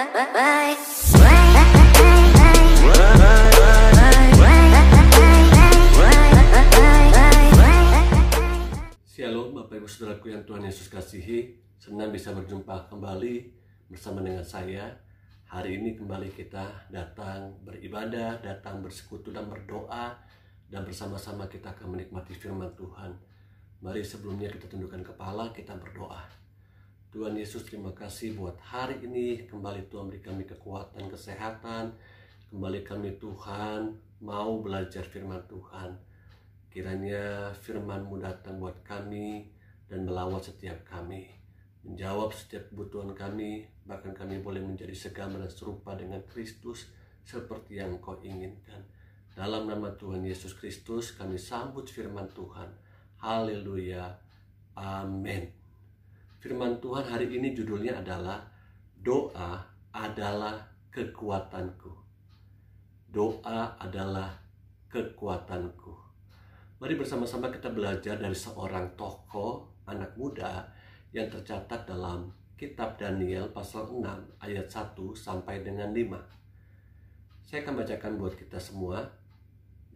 Shalom Bapak Ibu Saudaraku yang Tuhan Yesus kasihi. Senang bisa berjumpa kembali bersama dengan saya. Hari ini kembali kita datang beribadah, datang bersekutu dan berdoa, dan bersama-sama kita akan menikmati firman Tuhan. Mari sebelumnya kita tundukkan kepala, kita berdoa. Tuhan Yesus, terima kasih buat hari ini. Kembali Tuhan beri kami kekuatan, kesehatan. Kembali kami Tuhan mau belajar firman Tuhan. Kiranya firman-Mu datang buat kami dan melawat setiap kami, menjawab setiap kebutuhan kami, bahkan kami boleh menjadi segambar dan serupa dengan Kristus seperti yang Engkau inginkan. Dalam nama Tuhan Yesus Kristus kami sambut firman Tuhan. Haleluya. Amin. Firman Tuhan hari ini judulnya adalah Doa adalah kekuatanku. Doa adalah kekuatanku. Mari bersama-sama kita belajar dari seorang tokoh anak muda yang tercatat dalam kitab Daniel pasal 6 ayat 1 sampai dengan 5. Saya akan bacakan buat kita semua.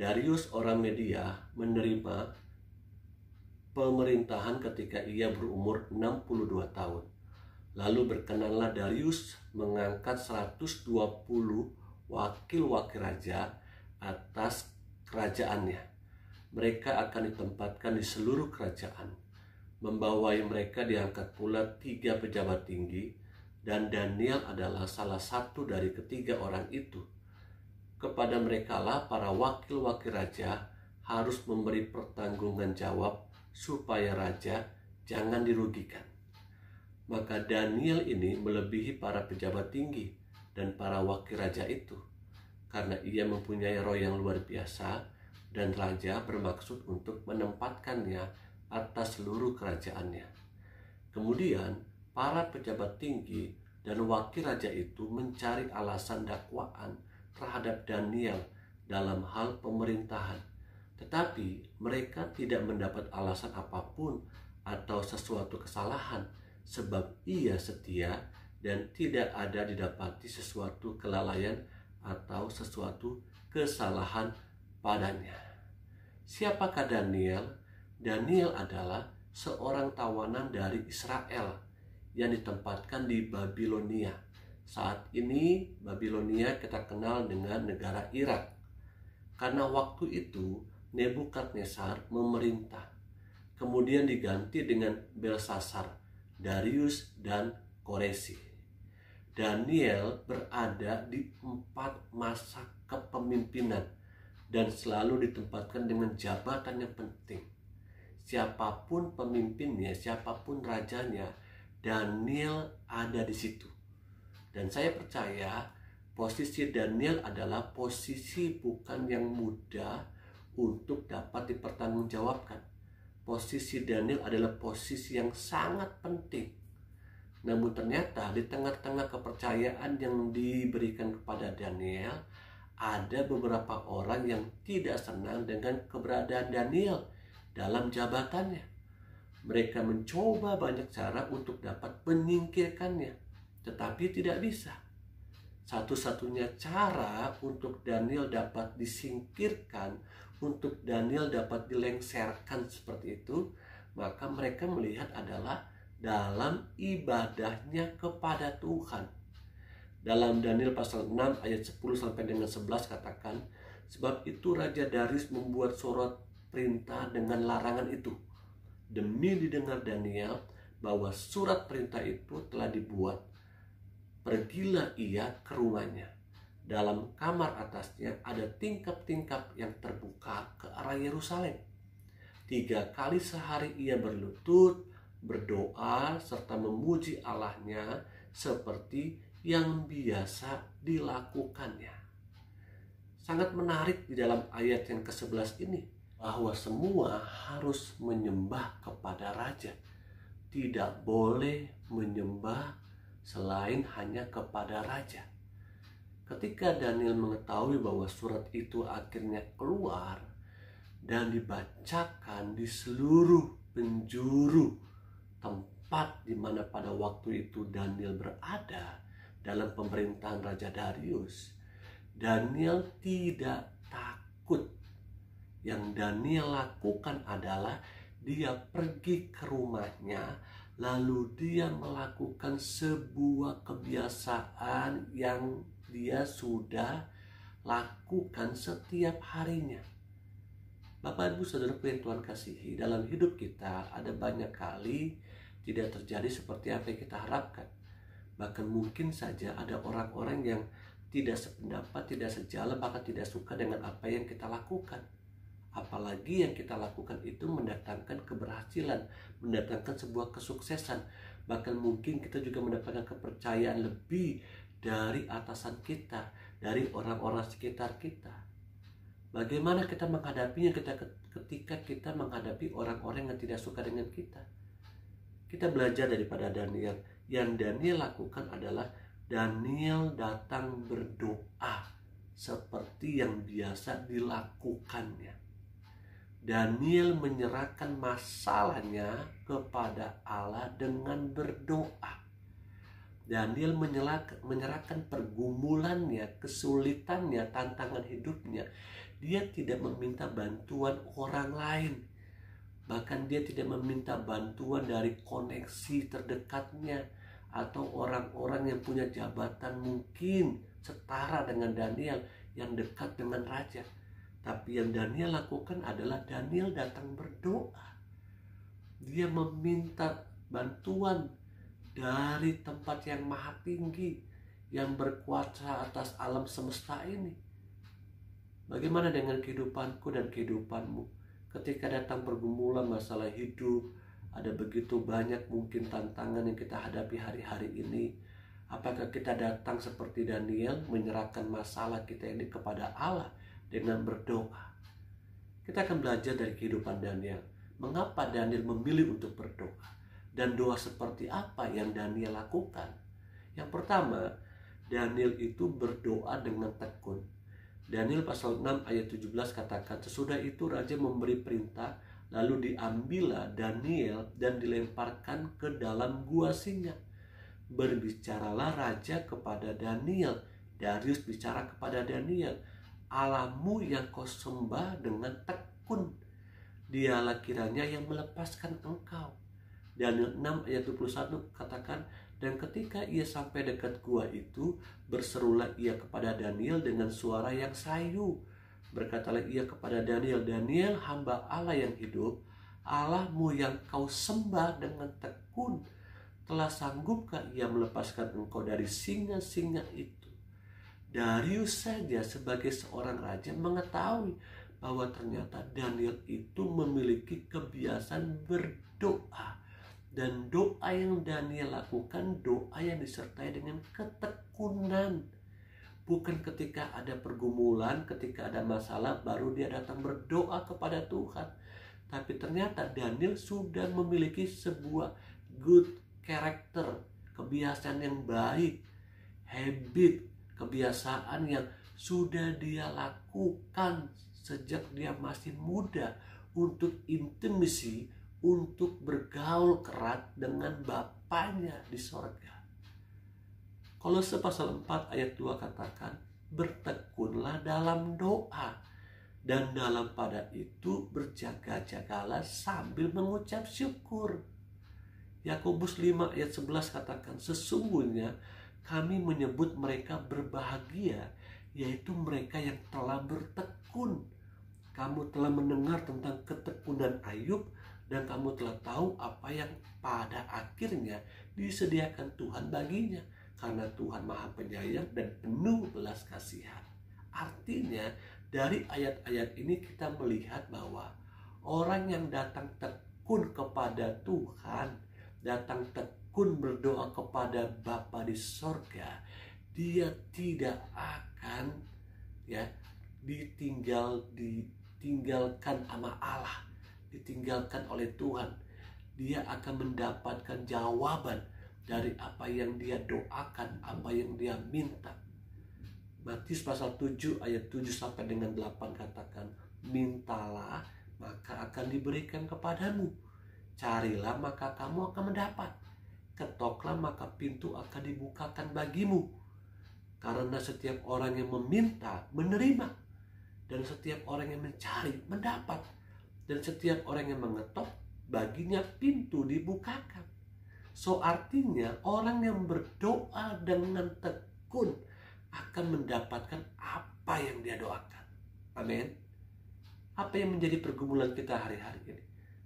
Darius orang Media menerima pemerintahan ketika ia berumur 62 tahun. Lalu berkenanlah Darius mengangkat 120 wakil-wakil raja atas kerajaannya. Mereka akan ditempatkan di seluruh kerajaan. Membawai mereka diangkat pula 3 pejabat tinggi, dan Daniel adalah salah satu dari ketiga orang itu. Kepada merekalah para wakil-wakil raja harus memberi pertanggungan jawab supaya raja jangan dirugikan. Maka Daniel ini melebihi para pejabat tinggi dan para wakil raja itu, karena ia mempunyai roh yang luar biasa, dan raja bermaksud untuk menempatkannya atas seluruh kerajaannya. Kemudian para pejabat tinggi dan wakil raja itu mencari alasan dakwaan terhadap Daniel dalam hal pemerintahan. Tetapi mereka tidak mendapat alasan apapun atau sesuatu kesalahan, sebab ia setia dan tidak ada didapati sesuatu kelalaian atau sesuatu kesalahan padanya. Siapakah Daniel? Daniel adalah seorang tawanan dari Israel yang ditempatkan di Babilonia. Saat ini Babilonia kita kenal dengan negara Irak. Karena waktu itu Nebukadnezar memerintah, kemudian diganti dengan Belsasar, Darius, dan Koresi. Daniel berada di 4 masa kepemimpinan dan selalu ditempatkan dengan jabatan yang penting. Siapapun pemimpinnya, siapapun rajanya, Daniel ada di situ. Dan saya percaya posisi Daniel adalah posisi bukan yang mudah untuk dapat dipertanggungjawabkan. Posisi Daniel adalah posisi yang sangat penting. Namun ternyata di tengah-tengah kepercayaan yang diberikan kepada Daniel, ada beberapa orang yang tidak senang dengan keberadaan Daniel dalam jabatannya. Mereka mencoba banyak cara untuk dapat menyingkirkannya, tetapi tidak bisa. Satu-satunya cara untuk Daniel dapat disingkirkan, untuk Daniel dapat dilengserkan seperti itu, maka mereka melihat adalah dalam ibadahnya kepada Tuhan. Dalam Daniel pasal 6 ayat 10 sampai dengan 11 katakan, sebab itu Raja Darius membuat surat perintah dengan larangan itu, demi didengar Daniel bahwa surat perintah itu telah dibuat. Pergilah ia ke rumahnya. Dalam kamar atasnya ada tingkap-tingkap yang terbuka ke arah Yerusalem. 3 kali sehari ia berlutut, berdoa, serta memuji Allahnya seperti yang biasa dilakukannya. Sangat menarik di dalam ayat yang ke-11 ini, bahwa semua harus menyembah kepada raja. Tidak boleh menyembah selain hanya kepada raja. Ketika Daniel mengetahui bahwa surat itu akhirnya keluar dan dibacakan di seluruh penjuru tempat di mana pada waktu itu Daniel berada, dalam pemerintahan Raja Darius. Daniel tidak takut. Yang Daniel lakukan adalah dia pergi ke rumahnya, lalu dia melakukan sebuah kebiasaan yang dia sudah lakukan setiap harinya. Bapak Ibu Saudara yang Tuhan kasihi, dalam hidup kita ada banyak kali tidak terjadi seperti apa yang kita harapkan. Bahkan mungkin saja ada orang-orang yang tidak sependapat, tidak sejalan, bahkan tidak suka dengan apa yang kita lakukan. Apalagi yang kita lakukan itu mendatangkan keberhasilan, mendatangkan sebuah kesuksesan. Bahkan mungkin kita juga mendapatkan kepercayaan lebih dari atasan kita, dari orang-orang sekitar kita. Bagaimana kita menghadapinya ketika kita menghadapi orang-orang yang tidak suka dengan kita? Kita belajar daripada Daniel. Yang Daniel lakukan adalah Daniel datang berdoa seperti yang biasa dilakukannya. Daniel menyerahkan masalahnya kepada Allah dengan berdoa. Daniel menyerahkan pergumulannya, kesulitannya, tantangan hidupnya. Dia tidak meminta bantuan orang lain. Bahkan dia tidak meminta bantuan dari koneksi terdekatnya atau orang-orang yang punya jabatan mungkin setara dengan Daniel yang dekat dengan raja. Tapi yang Daniel lakukan adalah Daniel datang berdoa. Dia meminta bantuan dari tempat yang maha tinggi, yang berkuasa atas alam semesta ini. Bagaimana dengan kehidupanku dan kehidupanmu? Ketika datang pergumulan masalah hidup, ada begitu banyak mungkin tantangan yang kita hadapi hari-hari ini. Apakah kita datang seperti Daniel, menyerahkan masalah kita ini kepada Allah dengan berdoa? Kita akan belajar dari kehidupan Daniel. Mengapa Daniel memilih untuk berdoa? Dan doa seperti apa yang Daniel lakukan? Yang pertama, Daniel itu berdoa dengan tekun. Daniel pasal 6 ayat 17 katakan, sesudah itu raja memberi perintah, lalu diambillah Daniel dan dilemparkan ke dalam gua singa. Berbicaralah raja kepada Daniel. Darius bicara kepada Daniel, Allahmu yang kau sembah dengan tekun, dialah kiranya yang melepaskan engkau. Daniel 6 ayat 21 katakan, dan ketika ia sampai dekat gua itu, berserulah ia kepada Daniel dengan suara yang sayu. Berkatalah ia kepada Daniel, Daniel hamba Allah yang hidup, Allahmu yang kau sembah dengan tekun, telah sanggupkah ia melepaskan engkau dari singa-singa itu? Darius saja sebagai seorang raja mengetahui bahwa ternyata Daniel itu memiliki kebiasaan berdoa. Dan doa yang Daniel lakukan, doa yang disertai dengan ketekunan. Bukan ketika ada pergumulan, ketika ada masalah, baru dia datang berdoa kepada Tuhan. Tapi ternyata Daniel sudah memiliki sebuah good character, kebiasaan yang baik, habit, kebiasaan yang sudah dia lakukan sejak dia masih muda untuk intimacy, untuk bergaul erat dengan Bapaknya di sorga. Kolose pasal 4 ayat 2 katakan, bertekunlah dalam doa, dan dalam pada itu berjaga-jagalah sambil mengucap syukur. Yakobus 5 ayat 11 katakan, sesungguhnya kami menyebut mereka berbahagia, yaitu mereka yang telah bertekun. Kamu telah mendengar tentang ketekunan Ayub, dan kamu telah tahu apa yang pada akhirnya disediakan Tuhan baginya, karena Tuhan Maha Penyayang dan penuh belas kasihan. Artinya dari ayat-ayat ini kita melihat bahwa orang yang datang tekun kepada Tuhan, datang tekun berdoa kepada Bapa di sorga, dia tidak akan ditinggalkan sama Allah, ditinggalkan oleh Tuhan. Dia akan mendapatkan jawaban dari apa yang dia doakan, apa yang dia minta. Matius pasal 7 ayat 7 sampai dengan 8 katakan, mintalah maka akan diberikan kepadamu, carilah maka kamu akan mendapat, ketoklah maka pintu akan dibukakan bagimu. Karena setiap orang yang meminta, menerima. Dan setiap orang yang mencari, mendapat. Dan setiap orang yang mengetok, baginya pintu dibukakan. So artinya orang yang berdoa dengan tekun akan mendapatkan apa yang dia doakan. Amin. Apa yang menjadi pergumulan kita hari-hari ini?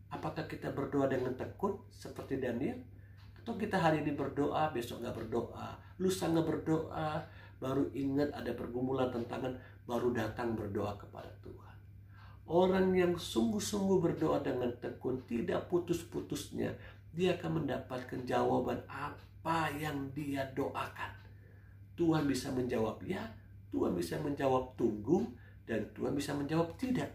Apakah kita berdoa dengan tekun seperti Daniel? Atau kita hari ini berdoa, besok gak berdoa, lusa gak berdoa, baru ingat ada pergumulan, tantangan, baru datang berdoa kepada Tuhan. Orang yang sungguh-sungguh berdoa dengan tekun, tidak putus-putusnya, dia akan mendapatkan jawaban apa yang dia doakan. Tuhan bisa menjawab ya, Tuhan bisa menjawab tunggu, dan Tuhan bisa menjawab tidak.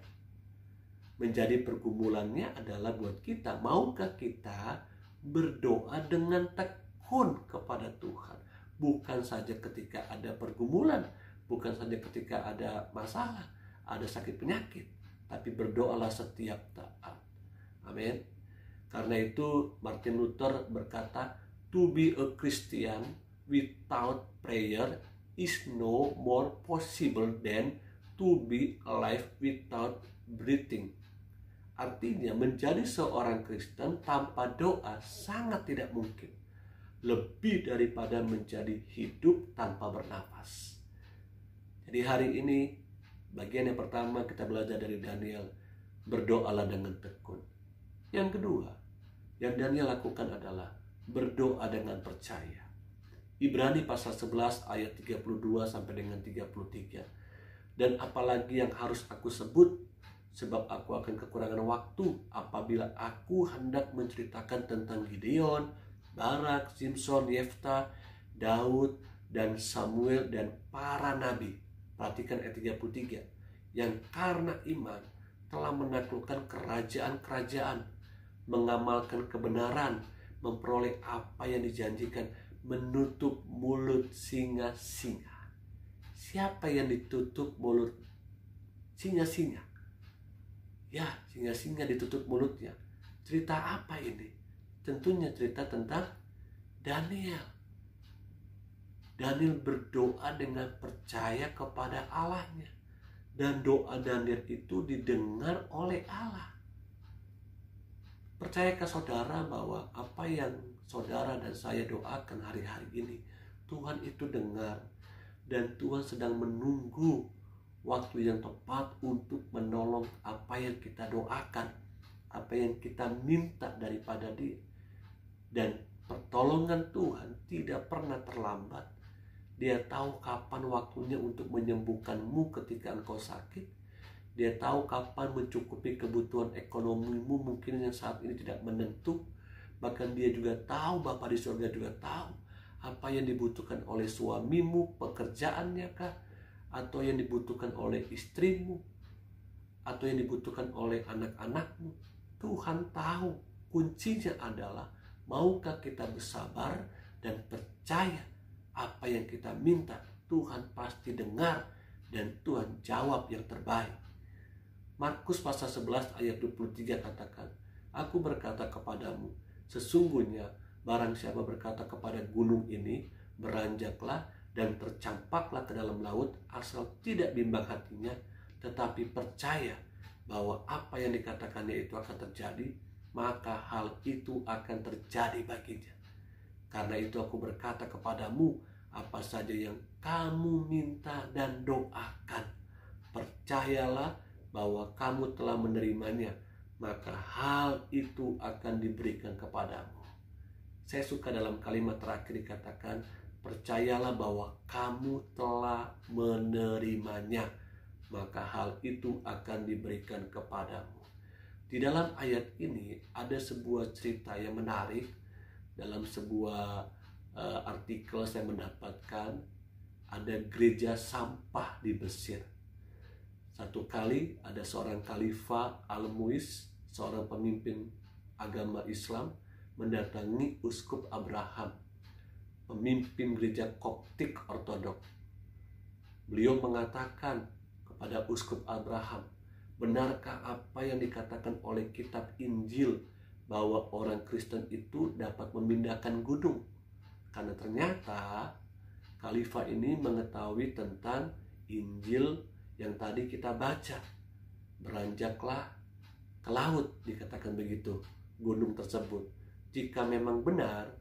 Menjadi pergumulannya adalah buat kita, maukah kita berdoa dengan tekun kepada Tuhan? Bukan saja ketika ada pergumulan, bukan saja ketika ada masalah, ada sakit penyakit, tapi berdoalah setiap saat. Amin. Karena itu Martin Luther berkata, to be a Christian without prayer is no more possible than to be alive without breathing. Artinya menjadi seorang Kristen tanpa doa sangat tidak mungkin. Lebih daripada menjadi hidup tanpa bernafas. Jadi hari ini bagian yang pertama kita belajar dari Daniel, berdoalah dengan tekun. Yang kedua yang Daniel lakukan adalah berdoa dengan percaya. Ibrani pasal 11 ayat 32 sampai dengan 33. Dan apalagi yang harus aku sebut, sebab aku akan kekurangan waktu apabila aku hendak menceritakan tentang Gideon, Barak, Simson, Yefta, Daud, dan Samuel, dan para nabi. Perhatikan ayat 33. Yang karena iman telah menaklukkan kerajaan-kerajaan, mengamalkan kebenaran, memperoleh apa yang dijanjikan, menutup mulut singa-singa. Siapa yang ditutup mulut singa-singa? Ya, singa-singa ditutup mulutnya. Cerita apa ini? Tentunya cerita tentang Daniel. Daniel berdoa dengan percaya kepada Allahnya. Dan doa Daniel itu didengar oleh Allah. Percayakah saudara bahwa apa yang saudara dan saya doakan hari-hari ini, Tuhan itu dengar. Dan Tuhan sedang menunggu waktu yang tepat untuk menolong apa yang kita doakan, apa yang kita minta daripada Dia. Dan pertolongan Tuhan tidak pernah terlambat. Dia tahu kapan waktunya untuk menyembuhkanmu ketika engkau sakit. Dia tahu kapan mencukupi kebutuhan ekonomimu mungkin yang saat ini tidak menentu. Bahkan dia juga tahu, Bapa di surga juga tahu apa yang dibutuhkan oleh suamimu, pekerjaannya kah, atau yang dibutuhkan oleh istrimu, atau yang dibutuhkan oleh anak-anakmu. Tuhan tahu. Kuncinya adalah maukah kita bersabar dan percaya apa yang kita minta Tuhan pasti dengar dan Tuhan jawab yang terbaik. Markus pasal 11 ayat 23 katakan, aku berkata kepadamu, sesungguhnya barang siapa berkata kepada gunung ini, beranjaklah dan tercampaklah ke dalam laut, asal tidak bimbang hatinya, tetapi percaya bahwa apa yang dikatakannya itu akan terjadi, maka hal itu akan terjadi baginya. Karena itu aku berkata kepadamu, apa saja yang kamu minta dan doakan, percayalah bahwa kamu telah menerimanya, maka hal itu akan diberikan kepadamu. Saya suka dalam kalimat terakhir dikatakan, percayalah bahwa kamu telah menerimanya, maka hal itu akan diberikan kepadamu. Di dalam ayat ini ada sebuah cerita yang menarik. Dalam sebuah artikel saya mendapatkan ada gereja sampah di Mesir. Satu kali ada seorang khalifah Al-Muiz, seorang pemimpin agama Islam, mendatangi Uskup Abraham, pemimpin gereja Koptik Ortodok. Beliau mengatakan kepada Uskup Abraham, benarkah apa yang dikatakan oleh kitab Injil bahwa orang Kristen itu dapat memindahkan gunung. Karena ternyata Khalifah ini mengetahui tentang Injil yang tadi kita baca. Beranjaklah ke laut, dikatakan begitu, gunung tersebut. Jika memang benar,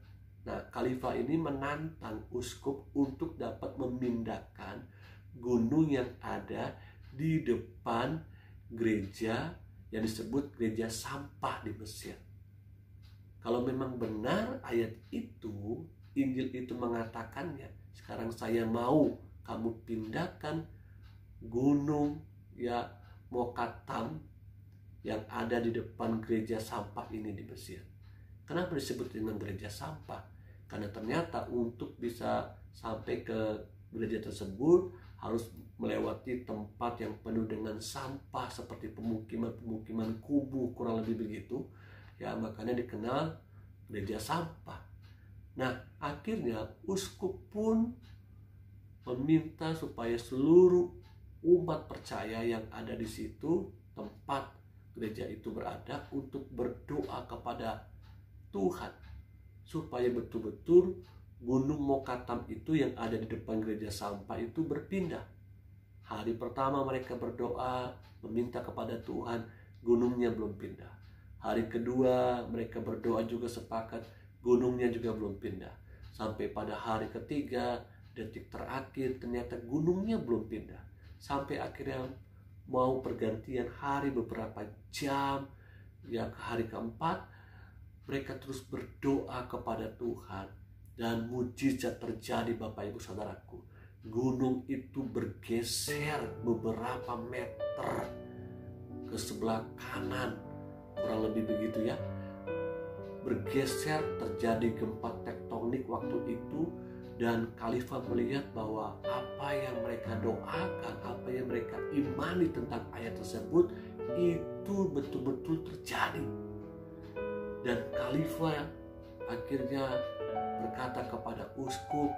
nah Khalifah ini menantang uskup untuk dapat memindahkan gunung yang ada di depan gereja yang disebut gereja sampah di Mesir. Kalau memang benar ayat itu, Injil itu mengatakannya, sekarang saya mau kamu pindahkan gunung ya Mokatam yang ada di depan gereja sampah ini di Mesir. Kenapa disebut dengan gereja sampah? Karena ternyata untuk bisa sampai ke gereja tersebut harus melewati tempat yang penuh dengan sampah seperti pemukiman kumuh, kurang lebih begitu. Ya, makanya dikenal gereja sampah. Nah, akhirnya uskup pun meminta supaya seluruh umat percaya yang ada di situ, tempat gereja itu berada, untuk berdoa kepada Tuhan supaya betul-betul gunung Mokatam itu yang ada di depan gereja sampah itu berpindah. Hari pertama mereka berdoa meminta kepada Tuhan, gunungnya belum pindah. Hari kedua mereka berdoa juga sepakat, gunungnya juga belum pindah. Sampai pada hari ketiga, detik terakhir, ternyata gunungnya belum pindah. Sampai akhirnya mau pergantian hari beberapa jam, ya ke hari keempat, mereka terus berdoa kepada Tuhan. Dan mujizat terjadi, Bapak Ibu Saudaraku. Gunung itu bergeser beberapa meter ke sebelah kanan, kurang lebih begitu ya. Bergeser, terjadi gempa tektonik waktu itu. Dan Khalifah melihat bahwa apa yang mereka doakan, apa yang mereka imani tentang ayat tersebut, itu betul-betul terjadi. Dan Khalifah akhirnya berkata kepada uskup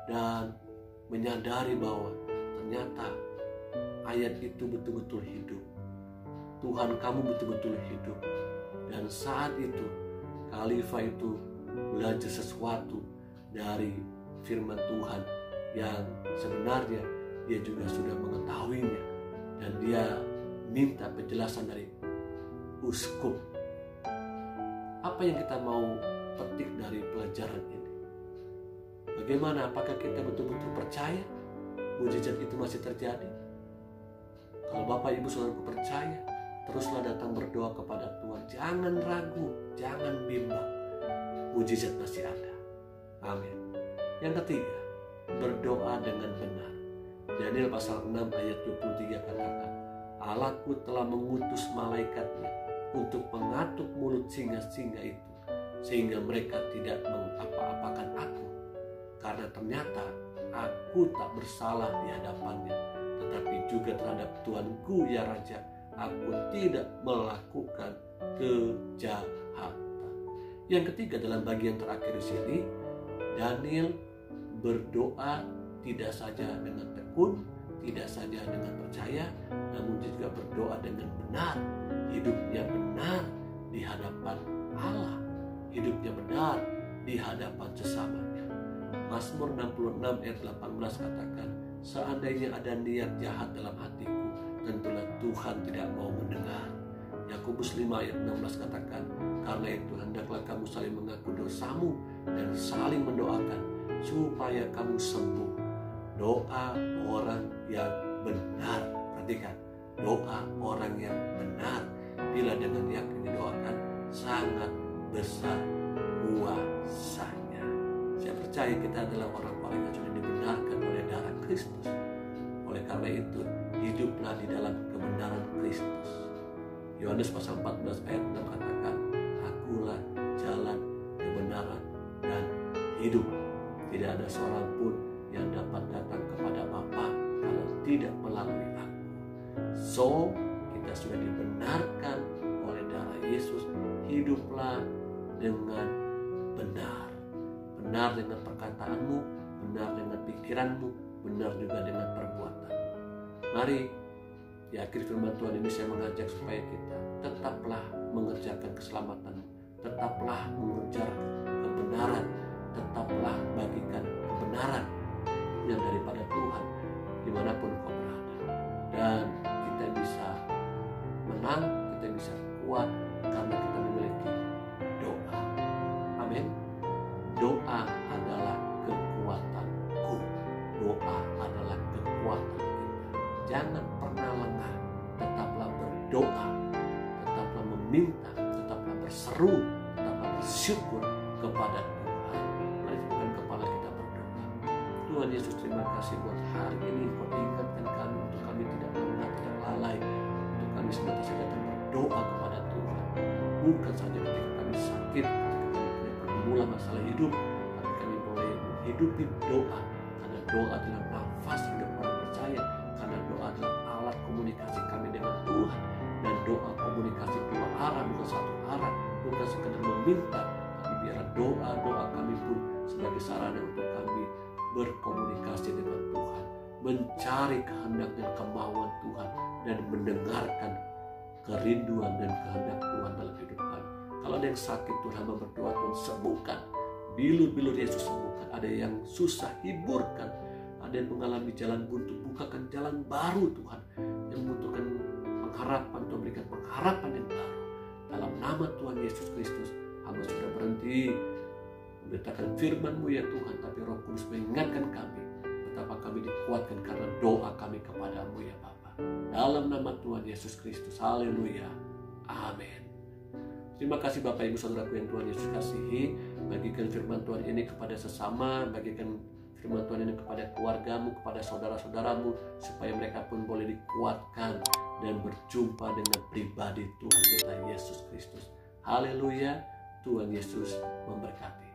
dan menyadari bahwa ternyata ayat itu betul-betul hidup. Tuhan kamu betul-betul hidup. Dan saat itu Khalifah itu belajar sesuatu dari firman Tuhan yang sebenarnya dia juga sudah mengetahuinya, dan dia minta penjelasan dari uskup. Apa yang kita mau petik dari pelajaran ini? Bagaimana? Apakah kita betul-betul percaya mujizat itu masih terjadi? Kalau Bapak Ibu Saudaraku percaya, teruslah datang berdoa kepada Tuhan. Jangan ragu, jangan bimbang. Mujizat masih ada. Amin. Yang ketiga, berdoa dengan benar. Daniel pasal 6 ayat 23 katakan, Allahku telah mengutus malaikatnya untuk mengatuk mulut singa-singa itu, sehingga mereka tidak mengapa-apakan aku. Karena ternyata aku tak bersalah di hadapannya, tetapi juga terhadap Tuanku ya Raja, aku tidak melakukan kejahatan. Yang ketiga, dalam bagian terakhir di sini, Daniel berdoa tidak saja dengan tekun, tidak saja dengan percaya, namun juga berdoa dengan benar. Hidupnya benar di hadapan Allah, hidupnya benar di hadapan sesamanya. Mazmur 66 ayat 18 katakan, seandainya ada niat jahat dalam hatiku, tentulah Tuhan tidak mau mendengar. Yakobus 5 ayat 16 katakan, karena itu hendaklah kamu saling mengaku dosamu dan saling mendoakan supaya kamu sembuh. Doa orang yang benar, perhatikan, doa orang yang benar bila dengan yakin didoakan sangat besar kuasanya. Saya percaya kita adalah orang-orang yang sudah dibenarkan oleh darah Kristus. Oleh karena itu, hiduplah di dalam kebenaran Kristus. Yohanes pasal 14 ayat 6 katakan, akulah jalan, kebenaran, dan hidup. Tidak ada seorang pun yang dapat datang kepada Bapa kalau tidak melalui aku. So, kita sudah dibenarkan oleh darah Yesus. Hiduplah dengan benar. Benar dengan perkataanmu, benar dengan pikiranmu, benar juga dengan perbuatan. Mari, di akhir firman Tuhan ini saya mengajak supaya kita tetaplah mengerjakan keselamatan tetaplah mengejar kebenaran, tetaplah bagikan kebenaran yang daripada Tuhan dimanapun kau berada. Dan kita bisa menang, kita bisa kuat karena kita memiliki doa. Amin. Doa adalah kekuatanku. Doa adalah kekuatan kita. Jangan pernah lengah. Tetaplah berdoa, tetaplah meminta, tetaplah berseru, tetaplah bersyukur kepada Tuhan. Mari tundukkan kepala kita berdoa. Tuhan Yesus, terima kasih buat hari ini Kau ingatkan kami untuk kami tidak lengah, tidak lalai, untuk kami senantiasa datang berdoa kepada Tuhan. Bukan saja ketika kami sakit, ketika kami bermula masalah hidup, tapi kami boleh menghidupi doa, karena doa adalah nafas hidup orang percaya, karena doa adalah alat komunikasi kami dengan Tuhan. Dan doa komunikasi dua arah, bukan satu arah, bukan sekedar meminta, tapi biar doa kami pun sebagai sarana untuk kami berkomunikasi dengan Tuhan, mencari kehendak dan kemauan Tuhan, dan mendengarkan kerinduan dan kehendak Tuhan dalam hidup kami. Kalau ada yang sakit, Tuhan berdoa, Tuhan sembuhkan. Bilur-bilur Yesus sembuhkan. Ada yang susah, hiburkan. Ada yang mengalami jalan buntu, bukakan jalan baru Tuhan. Yang membutuhkan pengharapan, Tuhan berikan pengharapan yang baru. Dalam nama Tuhan Yesus Kristus, hamba sudah berhenti memberitakan firman-Mu ya Tuhan, tapi Roh Kudus mengingatkan kami betapa kami dikuatkan karena doa kami kepadamu ya Bapa. Dalam nama Tuhan Yesus Kristus, haleluya, amin. Terima kasih Bapak Ibu Saudaraku yang Tuhan Yesus kasihi. Bagikan firman Tuhan ini kepada sesama, bagikan firman Tuhan ini kepada keluargamu, kepada saudara-saudaramu, supaya mereka pun boleh dikuatkan dan berjumpa dengan pribadi Tuhan kita Yesus Kristus. Haleluya, Tuhan Yesus memberkati.